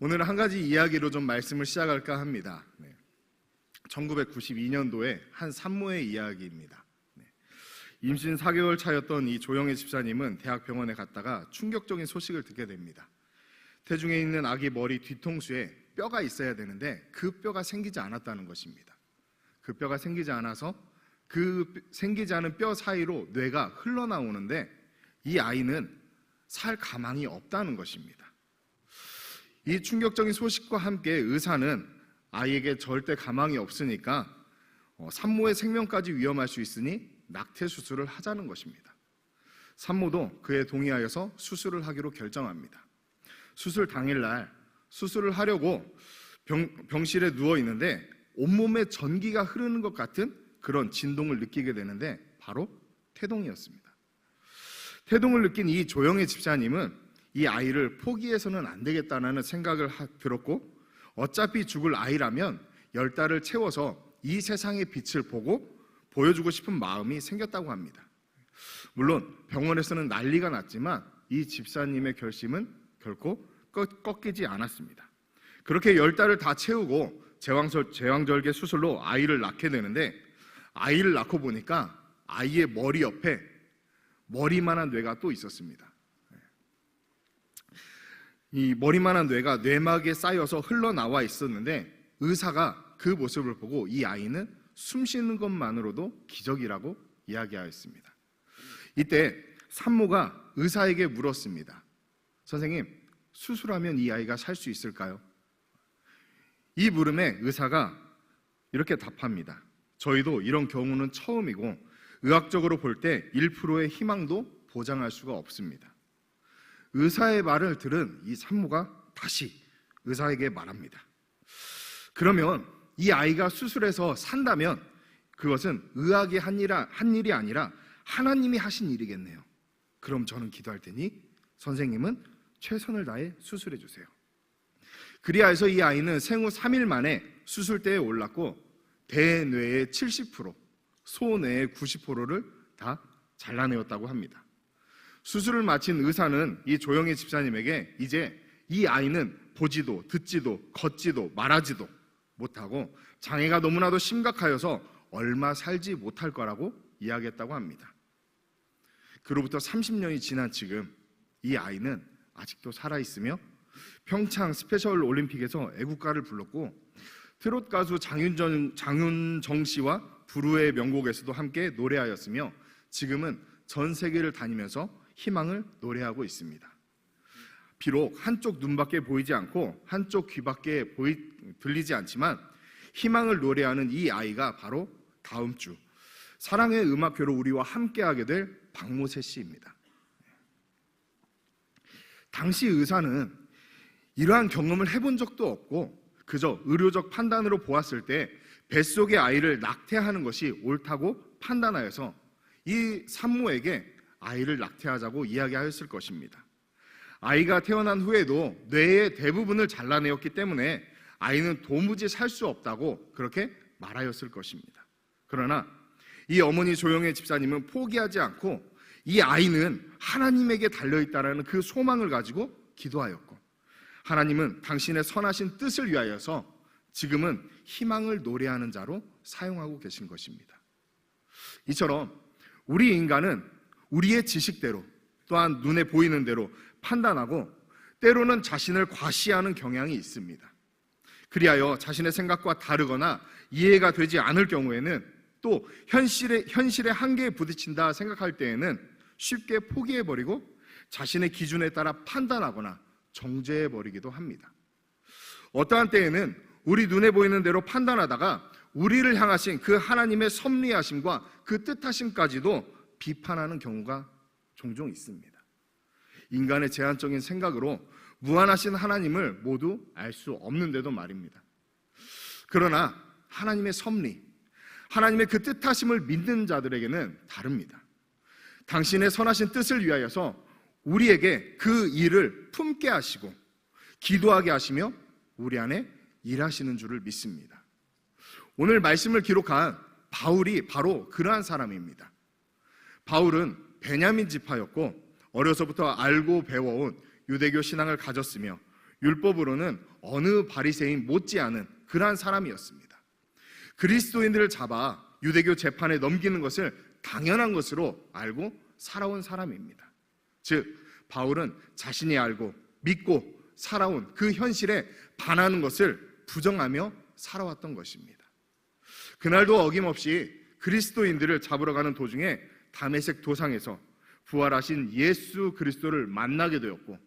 오늘은 한 가지 이야기로 좀 말씀을 시작할까 합니다. 1992년도에 한 산모의 이야기입니다. 임신 4개월 차였던 이 조영애 집사님은 대학병원에 갔다가 충격적인 소식을 듣게 됩니다. 태중에 있는 아기 머리 뒤통수에 뼈가 있어야 되는데 그 뼈가 생기지 않았다는 것입니다. 그 뼈가 생기지 않아서 그 생기지 않은 뼈 사이로 뇌가 흘러나오는데 이 아이는 살 가망이 없다는 것입니다. 이 충격적인 소식과 함께 의사는 아이에게 절대 가망이 없으니까 산모의 생명까지 위험할 수 있으니 낙태 수술을 하자는 것입니다. 산모도 그에 동의하여서 수술을 하기로 결정합니다. 수술 당일날 수술을 하려고 병실에 누워 있는데 온몸에 전기가 흐르는 것 같은 그런 진동을 느끼게 되는데 바로 태동이었습니다. 태동을 느낀 이 조영애 집사님은 이 아이를 포기해서는 안 되겠다는 생각을 들었고 어차피 죽을 아이라면 10달을 채워서 이 세상의 빛을 보고 보여주고 싶은 마음이 생겼다고 합니다. 물론 병원에서는 난리가 났지만 이 집사님의 결심은 결코 꺾이지 않았습니다. 그렇게 10달을 다 채우고 제왕절개 수술로 아이를 낳게 되는데 아이를 낳고 보니까 아이의 머리 옆에 머리만한 뇌가 또 있었습니다. 이 머리만한 뇌가 뇌막에 쌓여서 흘러나와 있었는데 의사가 그 모습을 보고 이 아이는 숨 쉬는 것만으로도 기적이라고 이야기하였습니다. 이때 산모가 의사에게 물었습니다. 선생님, 수술하면 이 아이가 살 수 있을까요? 이 물음에 의사가 이렇게 답합니다. 저희도 이런 경우는 처음이고 의학적으로 볼 때 1%의 희망도 보장할 수가 없습니다. 의사의 말을 들은 이 산모가 다시 의사에게 말합니다. 그러면 이 아이가 수술해서 산다면 그것은 의학이 한 일이 아니라 하나님이 하신 일이겠네요. 그럼 저는 기도할 테니 선생님은 최선을 다해 수술해 주세요. 그리하여서 이 아이는 생후 3일 만에 수술대에 올랐고 대뇌의 70%, 소뇌의 90%를 다 잘라내었다고 합니다. 수술을 마친 의사는 이 조영애 집사님에게 이제 이 아이는 보지도 듣지도 걷지도 말하지도 못하고 장애가 너무나도 심각하여서 얼마 살지 못할 거라고 이야기했다고 합니다. 그로부터 30년이 지난 지금 이 아이는 아직도 살아있으며 평창 스페셜 올림픽에서 애국가를 불렀고 트롯 가수 장윤정 씨와 부르의 명곡에서도 함께 노래하였으며 지금은 전 세계를 다니면서 희망을 노래하고 있습니다. 비록 한쪽 눈밖에 보이지 않고 한쪽 귀밖에 들리지 않지만 희망을 노래하는 이 아이가 바로 다음 주 사랑의 음악회로 우리와 함께하게 될 박모세 씨입니다. 당시 의사는 이러한 경험을 해본 적도 없고 그저 의료적 판단으로 보았을 때 뱃속의 아이를 낙태하는 것이 옳다고 판단하여서 이 산모에게 아이를 낙태하자고 이야기하였을 것입니다. 아이가 태어난 후에도 뇌의 대부분을 잘라내었기 때문에 아이는 도무지 살 수 없다고 그렇게 말하였을 것입니다. 그러나 이 어머니 조영애 집사님은 포기하지 않고 이 아이는 하나님에게 달려있다는 그 소망을 가지고 기도하였고 하나님은 당신의 선하신 뜻을 위하여서 지금은 희망을 노래하는 자로 사용하고 계신 것입니다. 이처럼 우리 인간은 우리의 지식대로 또한 눈에 보이는 대로 판단하고 때로는 자신을 과시하는 경향이 있습니다. 그리하여 자신의 생각과 다르거나 이해가 되지 않을 경우에는 또 현실의 한계에 부딪힌다 생각할 때에는 쉽게 포기해버리고 자신의 기준에 따라 판단하거나 정죄해버리기도 합니다. 어떠한 때에는 우리 눈에 보이는 대로 판단하다가 우리를 향하신 그 하나님의 섭리하심과 그 뜻하심까지도 비판하는 경우가 종종 있습니다. 인간의 제한적인 생각으로 무한하신 하나님을 모두 알 수 없는데도 말입니다. 그러나 하나님의 섭리, 하나님의 그 뜻하심을 믿는 자들에게는 다릅니다. 당신의 선하신 뜻을 위하여서 우리에게 그 일을 품게 하시고 기도하게 하시며 우리 안에 일하시는 줄을 믿습니다. 오늘 말씀을 기록한 바울이 바로 그러한 사람입니다. 바울은 베냐민 지파였고 어려서부터 알고 배워온 유대교 신앙을 가졌으며 율법으로는 어느 바리새인 못지않은 그러한 사람이었습니다. 그리스도인들을 잡아 유대교 재판에 넘기는 것을 당연한 것으로 알고 살아온 사람입니다. 즉 바울은 자신이 알고 믿고 살아온 그 현실에 반하는 것을 부정하며 살아왔던 것입니다. 그날도 어김없이 그리스도인들을 잡으러 가는 도중에 다메섹 도상에서 부활하신 예수 그리스도를 만나게 되었고,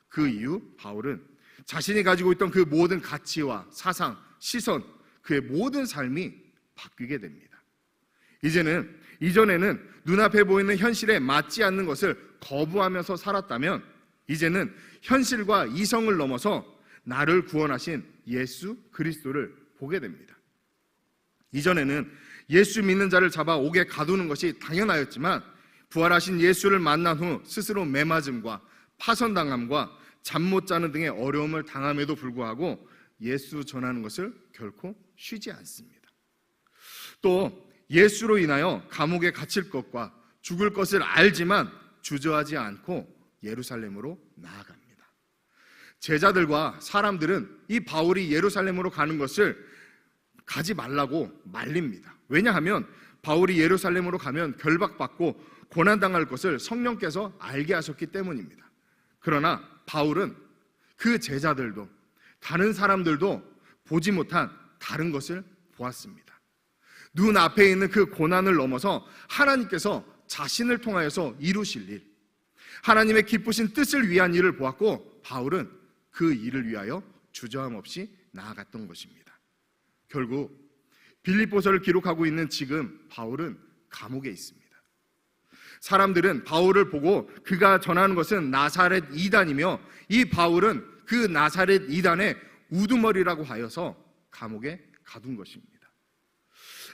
그 이후 바울은 자신이 가지고 있던 그 모든 가치와 사상, 시선, 그의 모든 삶이 바뀌게 됩니다. 이전에는 눈앞에 보이는 현실에 맞지 않는 것을 거부하면서 살았다면, 이제는 현실과 이성을 넘어서 나를 구원하신 예수 그리스도를 보게 됩니다. 이전에는 예수 믿는 자를 잡아 옥에 가두는 것이 당연하였지만, 부활하신 예수를 만난 후 스스로 매맞음과 파선당함과 잠 못 자는 등의 어려움을 당함에도 불구하고 예수 전하는 것을 결코 쉬지 않습니다. 또 예수로 인하여 감옥에 갇힐 것과 죽을 것을 알지만 주저하지 않고 예루살렘으로 나아갑니다. 제자들과 사람들은 이 바울이 예루살렘으로 가는 것을 가지 말라고 말립니다. 왜냐하면 바울이 예루살렘으로 가면 결박받고 고난당할 것을 성령께서 알게 하셨기 때문입니다. 그러나 바울은 그 제자들도 다른 사람들도 보지 못한 다른 것을 보았습니다. 눈앞에 있는 그 고난을 넘어서 하나님께서 자신을 통하여서 이루실 일, 하나님의 기쁘신 뜻을 위한 일을 보았고, 바울은 그 일을 위하여 주저함 없이 나아갔던 것입니다. 결국 빌립보서를 기록하고 있는 지금 바울은 감옥에 있습니다. 사람들은 바울을 보고 그가 전하는 것은 나사렛 이단이며, 이 바울은 그 나사렛 이단의 우두머리라고 하여서 감옥에 가둔 것입니다.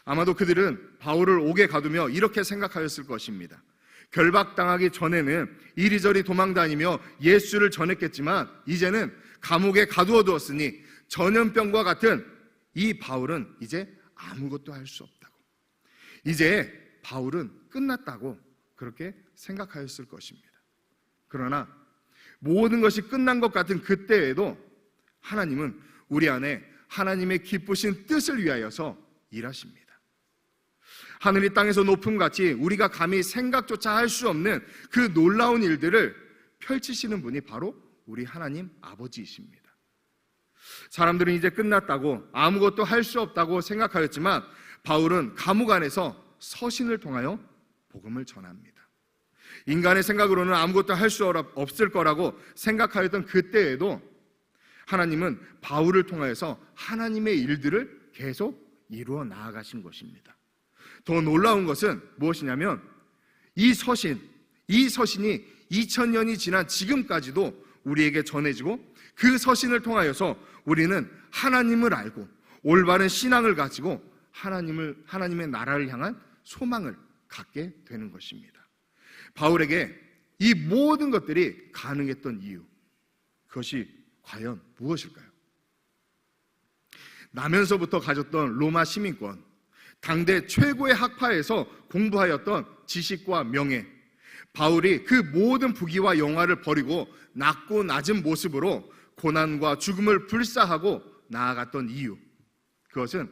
아마도 그들은 바울을 옥에 가두며 이렇게 생각하였을 것입니다. 결박당하기 전에는 이리저리 도망다니며 예수를 전했겠지만, 이제는 감옥에 가두어 두었으니 전염병과 같은 이 바울은 이제 아무것도 할 수 없다고, 이제 바울은 끝났다고 그렇게 생각하였을 것입니다. 그러나 모든 것이 끝난 것 같은 그때에도 하나님은 우리 안에 하나님의 기쁘신 뜻을 위하여서 일하십니다. 하늘이 땅에서 높음같이 우리가 감히 생각조차 할 수 없는 그 놀라운 일들을 펼치시는 분이 바로 우리 하나님 아버지이십니다. 사람들은 이제 끝났다고, 아무것도 할 수 없다고 생각하였지만, 바울은 감옥 안에서 서신을 통하여 복음을 전합니다. 인간의 생각으로는 아무것도 할 수 없을 거라고 생각하였던 그때에도 하나님은 바울을 통하여서 하나님의 일들을 계속 이루어 나아가신 것입니다. 더 놀라운 것은 무엇이냐면, 이 서신이 2000년이 지난 지금까지도 우리에게 전해지고, 그 서신을 통하여서 우리는 하나님을 알고 올바른 신앙을 가지고 하나님의 나라를 향한 소망을 갖게 되는 것입니다. 바울에게 이 모든 것들이 가능했던 이유, 그것이 과연 무엇일까요? 나면서부터 가졌던 로마 시민권, 당대 최고의 학파에서 공부하였던 지식과 명예, 바울이 그 모든 부귀와 영화를 버리고 낮고 낮은 모습으로 고난과 죽음을 불사하고 나아갔던 이유, 그것은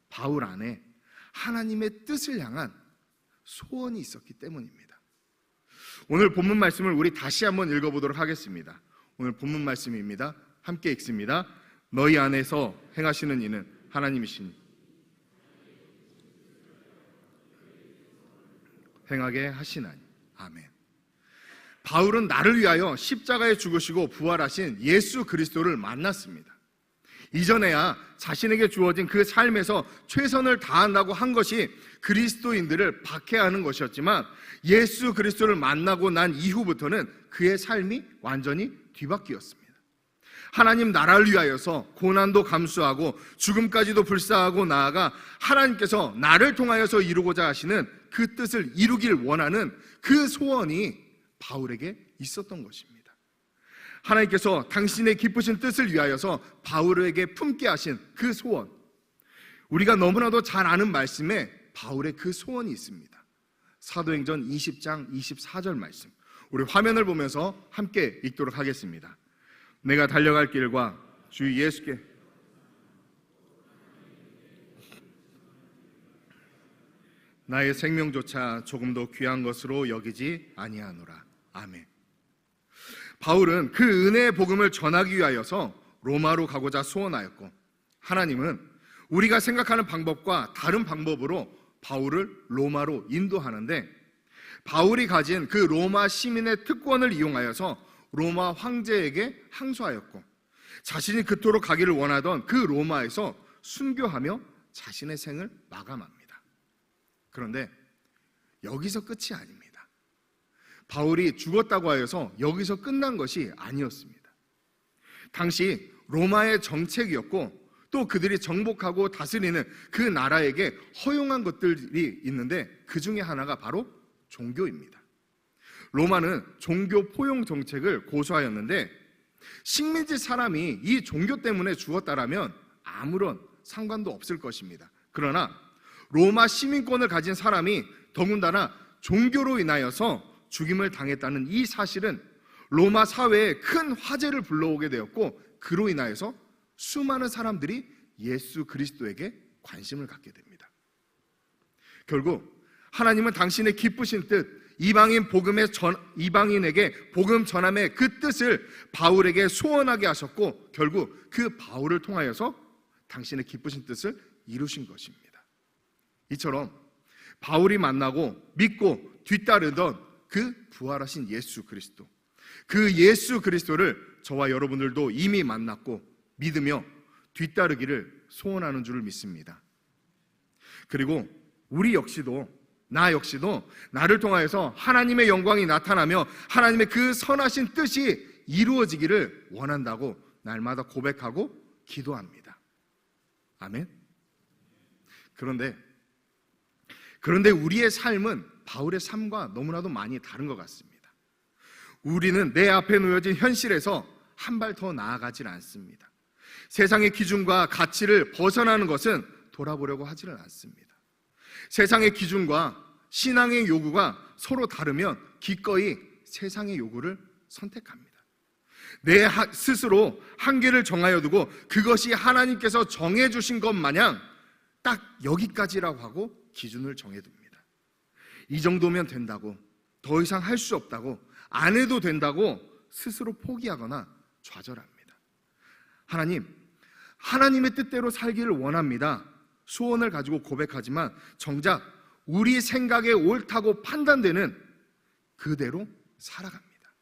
바울 안에 하나님의 뜻을 향한 소원이 있었기 때문입니다. 오늘 본문 말씀을 우리 다시 한번 읽어보도록 하겠습니다. 오늘 본문 말씀입니다. 함께 읽습니다. 너희 안에서 행하시는 이는 하나님이시니 행하게 하시나니. 아멘. 바울은 나를 위하여 십자가에 죽으시고 부활하신 예수 그리스도를 만났습니다. 이전에야 자신에게 주어진 그 삶에서 최선을 다한다고 한 것이 그리스도인들을 박해하는 것이었지만, 예수 그리스도를 만나고 난 이후부터는 그의 삶이 완전히 뒤바뀌었습니다. 하나님 나라를 위하여서 고난도 감수하고 죽음까지도 불사하고 나아가 하나님께서 나를 통하여서 이루고자 하시는 그 뜻을 이루길 원하는 그 소원이 바울에게 있었던 것입니다. 하나님께서 당신의 기쁘신 뜻을 위하여서 바울에게 품게 하신 그 소원, 우리가 너무나도 잘 아는 말씀에 바울의 그 소원이 있습니다. 사도행전 20장 24절 말씀, 우리 화면을 보면서 함께 읽도록 하겠습니다. 내가 달려갈 길과 주 예수께 나의 생명조차 조금도 귀한 것으로 여기지 아니하노라. 아멘. 바울은 그 은혜의 복음을 전하기 위하여서 로마로 가고자 소원하였고, 하나님은 우리가 생각하는 방법과 다른 방법으로 바울을 로마로 인도하는데, 바울이 가진 그 로마 시민의 특권을 이용하여서 로마 황제에게 항소하였고, 자신이 그토록 가기를 원하던 그 로마에서 순교하며 자신의 생을 마감합니다. 그런데 여기서 끝이 아닙니다. 바울이 죽었다고 하여서 여기서 끝난 것이 아니었습니다. 당시 로마의 정책이었고, 또 그들이 정복하고 다스리는 그 나라에게 허용한 것들이 있는데, 그 중에 하나가 바로 종교입니다. 로마는 종교 포용 정책을 고수하였는데, 식민지 사람이 이 종교 때문에 죽었다라면 아무런 상관도 없을 것입니다. 그러나 로마 시민권을 가진 사람이 더군다나 종교로 인하여서 죽임을 당했다는 이 사실은 로마 사회에 큰 화제를 불러오게 되었고, 그로 인하여서 수많은 사람들이 예수 그리스도에게 관심을 갖게 됩니다. 결국 하나님은 당신의 기쁘신 뜻, 이방인에게 복음 전함의 그 뜻을 바울에게 소원하게 하셨고, 결국 그 바울을 통하여서 당신의 기쁘신 뜻을 이루신 것입니다. 이처럼 바울이 만나고 믿고 뒤따르던 그 부활하신 예수 그리스도, 그 예수 그리스도를 저와 여러분들도 이미 만났고 믿으며 뒤따르기를 소원하는 줄 믿습니다. 그리고 우리 역시도, 나 역시도 나를 통하여서 하나님의 영광이 나타나며 하나님의 그 선하신 뜻이 이루어지기를 원한다고 날마다 고백하고 기도합니다. 아멘. 그런데 우리의 삶은 바울의 삶과 너무나도 많이 다른 것 같습니다. 우리는 내 앞에 놓여진 현실에서 한 발 더 나아가질 않습니다. 세상의 기준과 가치를 벗어나는 것은 돌아보려고 하지는 않습니다. 세상의 기준과 신앙의 요구가 서로 다르면 기꺼이 세상의 요구를 선택합니다. 내 스스로 한계를 정하여 두고 그것이 하나님께서 정해주신 것 마냥 딱 여기까지라고 하고 기준을 정해둡니다. 이 정도면 된다고, 더 이상 할 수 없다고, 안 해도 된다고 스스로 포기하거나 좌절합니다. 하나님의 뜻대로 살기를 원합니다. 소원을 가지고 고백하지만 정작 우리 생각에 옳다고 판단되는 그대로 살아갑니다.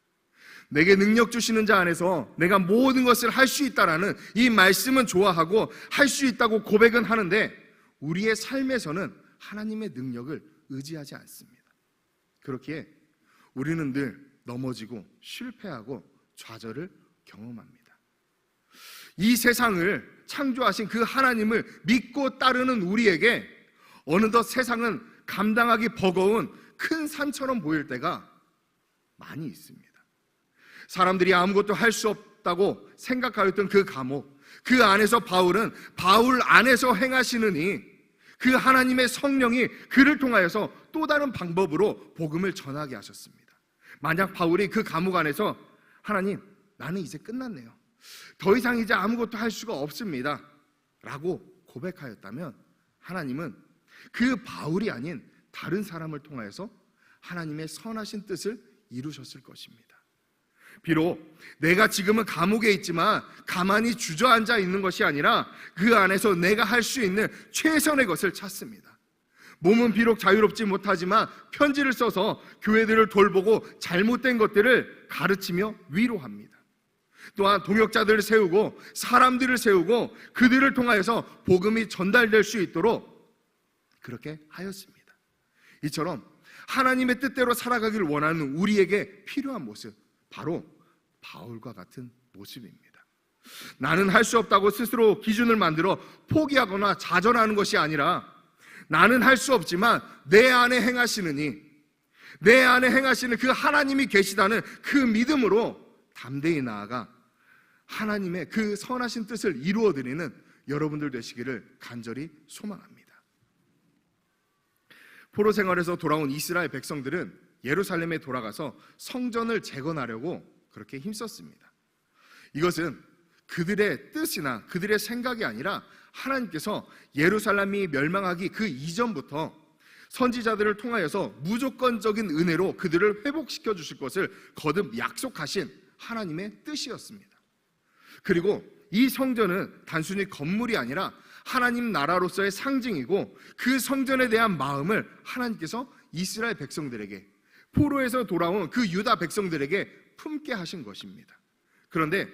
내게 능력 주시는 자 안에서 내가 모든 것을 할 수 있다라는 이 말씀은 좋아하고 할 수 있다고 고백은 하는데, 우리의 삶에서는 하나님의 능력을 의지하지 않습니다. 그렇기에 우리는 늘 넘어지고 실패하고 좌절을 경험합니다. 이 세상을 창조하신 그 하나님을 믿고 따르는 우리에게 어느덧 세상은 감당하기 버거운 큰 산처럼 보일 때가 많이 있습니다. 사람들이 아무것도 할 수 없다고 생각하였던 그 감옥, 그 안에서 바울은 바울 안에서 행하시느니 그 하나님의 성령이 그를 통하여서 또 다른 방법으로 복음을 전하게 하셨습니다. 만약 바울이 그 감옥 안에서 하나님, 나는 이제 끝났네요, 더 이상 이제 아무것도 할 수가 없습니다 라고 고백하였다면, 하나님은 그 바울이 아닌 다른 사람을 통하여서 하나님의 선하신 뜻을 이루셨을 것입니다. 비록 내가 지금은 감옥에 있지만 가만히 주저앉아 있는 것이 아니라 그 안에서 내가 할 수 있는 최선의 것을 찾습니다. 몸은 비록 자유롭지 못하지만 편지를 써서 교회들을 돌보고 잘못된 것들을 가르치며 위로합니다. 또한 동역자들을 세우고 사람들을 세우고 그들을 통하여서 복음이 전달될 수 있도록 그렇게 하였습니다. 이처럼 하나님의 뜻대로 살아가기를 원하는 우리에게 필요한 모습, 바로 바울과 같은 모습입니다. 나는 할 수 없다고 스스로 기준을 만들어 포기하거나 좌절하는 것이 아니라, 나는 할 수 없지만 내 안에 행하시는 그 하나님이 계시다는 그 믿음으로 담대히 나아가 하나님의 그 선하신 뜻을 이루어드리는 여러분들 되시기를 간절히 소망합니다. 포로 생활에서 돌아온 이스라엘 백성들은 예루살렘에 돌아가서 성전을 재건하려고 그렇게 힘썼습니다. 이것은 그들의 뜻이나 그들의 생각이 아니라 하나님께서 예루살렘이 멸망하기 그 이전부터 선지자들을 통하여서 무조건적인 은혜로 그들을 회복시켜 주실 것을 거듭 약속하신 하나님의 뜻이었습니다. 그리고 이 성전은 단순히 건물이 아니라 하나님 나라로서의 상징이고, 그 성전에 대한 마음을 하나님께서 이스라엘 백성들에게, 포로에서 돌아온 그 유다 백성들에게 품게 하신 것입니다. 그런데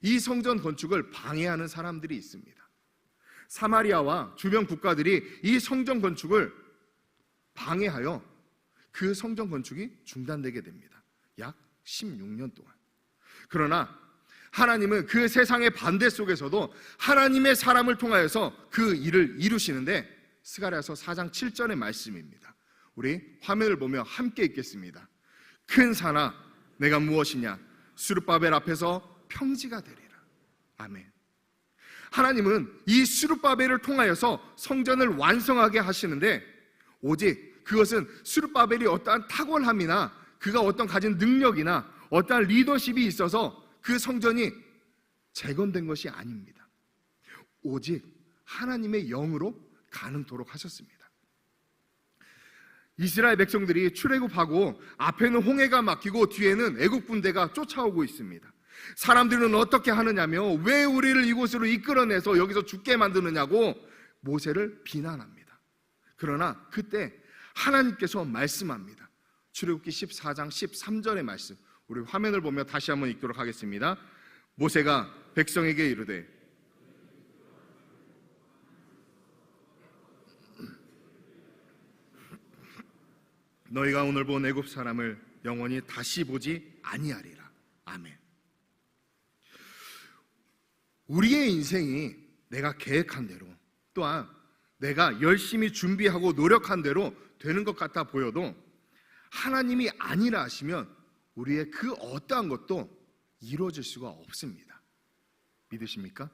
이 성전 건축을 방해하는 사람들이 있습니다. 사마리아와 주변 국가들이 이 성전 건축을 방해하여 그 성전 건축이 중단되게 됩니다. 약 16년 동안. 그러나 하나님은 그 세상의 반대 속에서도 하나님의 사람을 통하여서 그 일을 이루시는데, 스가랴서 4장 7절의 말씀입니다. 우리 화면을 보며 함께 읽겠습니다. 큰 산아 내가 무엇이냐, 스룹바벨 앞에서 평지가 되리라. 아멘. 하나님은 이 스룹바벨을 통하여서 성전을 완성하게 하시는데, 오직 그것은 스룹바벨이 어떠한 탁월함이나 그가 어떤 가진 능력이나 어떠한 리더십이 있어서 그 성전이 재건된 것이 아닙니다. 오직 하나님의 영으로 가능토록 하셨습니다. 이스라엘 백성들이 출애굽하고 앞에는 홍해가 막히고 뒤에는 애국 군대가 쫓아오고 있습니다. 사람들은 어떻게 하느냐며, 왜 우리를 이곳으로 이끌어내서 여기서 죽게 만드느냐고 모세를 비난합니다. 그러나 그때 하나님께서 말씀합니다. 출애굽기 14장 13절의 말씀, 우리 화면을 보며 다시 한번 읽도록 하겠습니다. 모세가 백성에게 이르되 너희가 오늘 본 애굽 사람을 영원히 다시 보지 아니하리라. 아멘. 우리의 인생이 내가 계획한 대로, 또한 내가 열심히 준비하고 노력한 대로 되는 것 같아 보여도 하나님이 아니라 하시면 우리의 그 어떠한 것도 이루어질 수가 없습니다. 믿으십니까?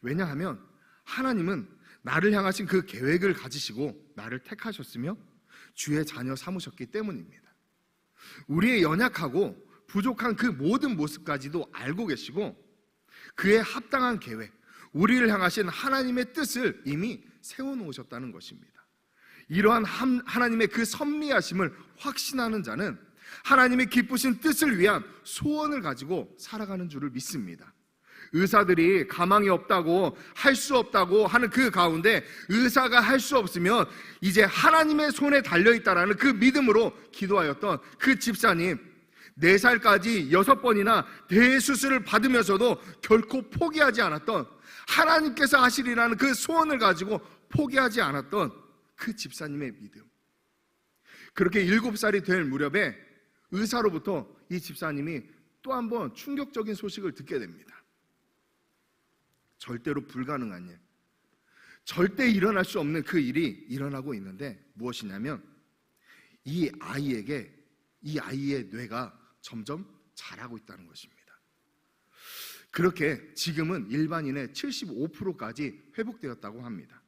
왜냐하면 하나님은 나를 향하신 그 계획을 가지시고 나를 택하셨으며 주의 자녀 삼으셨기 때문입니다. 우리의 연약하고 부족한 그 모든 모습까지도 알고 계시고, 그에 합당한 계획, 우리를 향하신 하나님의 뜻을 이미 세워놓으셨다는 것입니다. 이러한 하나님의 그 섭리하심을 확신하는 자는 하나님의 기쁘신 뜻을 위한 소원을 가지고 살아가는 줄을 믿습니다. 의사들이 가망이 없다고, 할 수 없다고 하는 그 가운데 의사가 할 수 없으면 이제 하나님의 손에 달려있다라는 그 믿음으로 기도하였던 그 집사님, 4살까지 6번이나 대수술을 받으면서도 결코 포기하지 않았던, 하나님께서 하시리라는 그 소원을 가지고 포기하지 않았던 그 집사님의 믿음. 그렇게 7살이 될 무렵에 의사로부터 이 집사님이 또 한 번 충격적인 소식을 듣게 됩니다. 절대로 불가능한 일, 절대 일어날 수 없는 그 일이 일어나고 있는데, 무엇이냐면 이 아이의 뇌가 점점 자라고 있다는 것입니다. 그렇게 지금은 일반인의 75%까지 회복되었다고 합니다.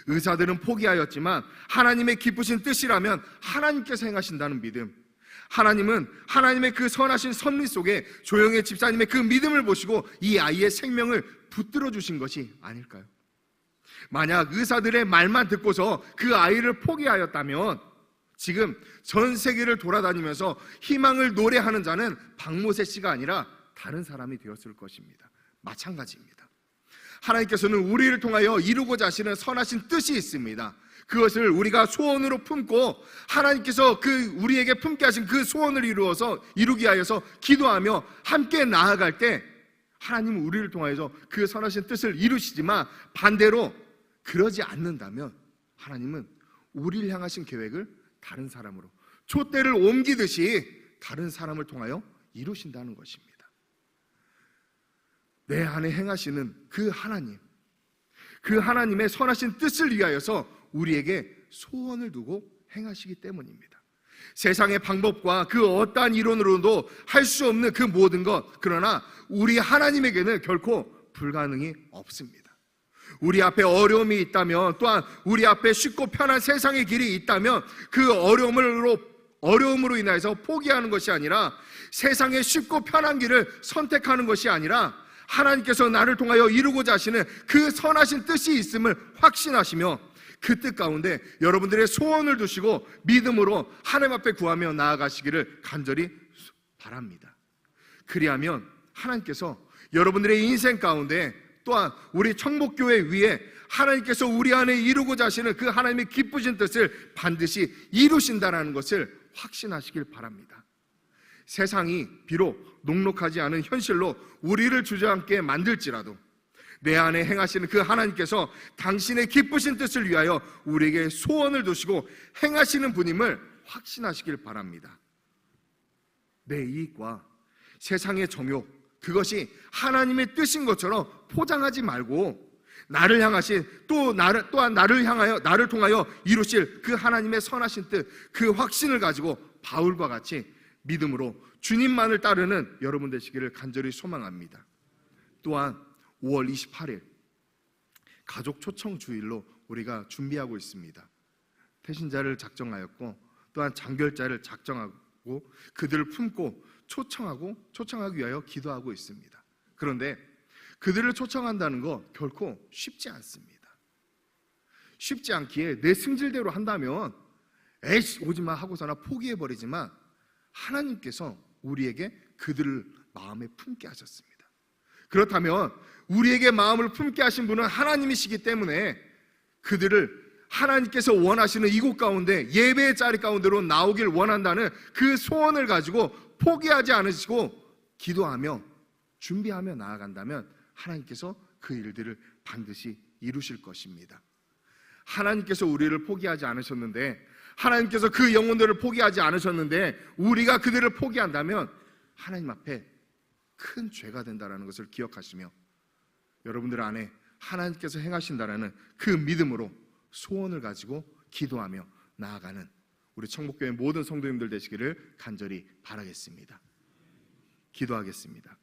의사들은 포기하였지만 하나님의 기쁘신 뜻이라면 하나님께서 행하신다는 믿음, 하나님은 하나님의 그 선하신 섭리 속에 조영애 집사님의 그 믿음을 보시고 이 아이의 생명을 붙들어 주신 것이 아닐까요? 만약 의사들의 말만 듣고서 그 아이를 포기하였다면 지금 전 세계를 돌아다니면서 희망을 노래하는 자는 박모세 씨가 아니라 다른 사람이 되었을 것입니다. 마찬가지입니다. 하나님께서는 우리를 통하여 이루고자 하시는 선하신 뜻이 있습니다. 그것을 우리가 소원으로 품고 하나님께서 우리에게 품게 하신 그 소원을 이루기 위하여서 기도하며 함께 나아갈 때 하나님은 우리를 통하여서 그 선하신 뜻을 이루시지만, 반대로 그러지 않는다면 하나님은 우리를 향하신 계획을 다른 사람으로, 촛대를 옮기듯이 다른 사람을 통하여 이루신다는 것입니다. 내 안에 행하시는 그 하나님, 그 하나님의 선하신 뜻을 위하여서 우리에게 소원을 두고 행하시기 때문입니다. 세상의 방법과 그 어떠한 이론으로도 할 수 없는 그 모든 것, 그러나 우리 하나님에게는 결코 불가능이 없습니다. 우리 앞에 어려움이 있다면, 또한 우리 앞에 쉽고 편한 세상의 길이 있다면 그 어려움으로 어려움으로 인해서 포기하는 것이 아니라 세상의 쉽고 편한 길을 선택하는 것이 아니라 하나님께서 나를 통하여 이루고자 하시는 그 선하신 뜻이 있음을 확신하시며 그 뜻 가운데 여러분들의 소원을 두시고 믿음으로 하나님 앞에 구하며 나아가시기를 간절히 바랍니다. 그리하면 하나님께서 여러분들의 인생 가운데 또한 우리 청복교회 위에 하나님께서 우리 안에 이루고자 하시는 그 하나님의 기쁘신 뜻을 반드시 이루신다는 것을 확신하시길 바랍니다. 세상이 비록 녹록하지 않은 현실로 우리를 주저앉게 만들지라도 내 안에 행하시는 그 하나님께서 당신의 기쁘신 뜻을 위하여 우리에게 소원을 두시고 행하시는 분임을 확신하시길 바랍니다. 내 이익과 세상의 정욕, 그것이 하나님의 뜻인 것처럼 포장하지 말고 나를 향하신 또한 나를 향하여 나를 통하여 이루실 그 하나님의 선하신 뜻, 그 확신을 가지고 바울과 같이 믿음으로 주님만을 따르는 여러분 되시기를 간절히 소망합니다. 또한 5월 28일 가족 초청 주일로 우리가 준비하고 있습니다. 태신자를 작정하였고 또한 장결자를 작정하고 그들을 품고 초청하기 위하여 기도하고 있습니다. 그런데 그들을 초청한다는 거 결코 쉽지 않습니다. 쉽지 않기에 내 승질대로 한다면 에이씨 오지마 하고서나 포기해버리지만 하나님께서 우리에게 그들을 마음에 품게 하셨습니다. 그렇다면 우리에게 마음을 품게 하신 분은 하나님이시기 때문에 그들을 하나님께서 원하시는 이곳 가운데 예배의 자리 가운데로 나오길 원한다는 그 소원을 가지고 포기하지 않으시고 기도하며 준비하며 나아간다면 하나님께서 그 일들을 반드시 이루실 것입니다. 하나님께서 우리를 포기하지 않으셨는데, 하나님께서 그 영혼들을 포기하지 않으셨는데 우리가 그들을 포기한다면 하나님 앞에 큰 죄가 된다는 것을 기억하시며 여러분들 안에 하나님께서 행하신다는 그 믿음으로 소원을 가지고 기도하며 나아가는 우리 청복교회 모든 성도님들 되시기를 간절히 바라겠습니다. 기도하겠습니다.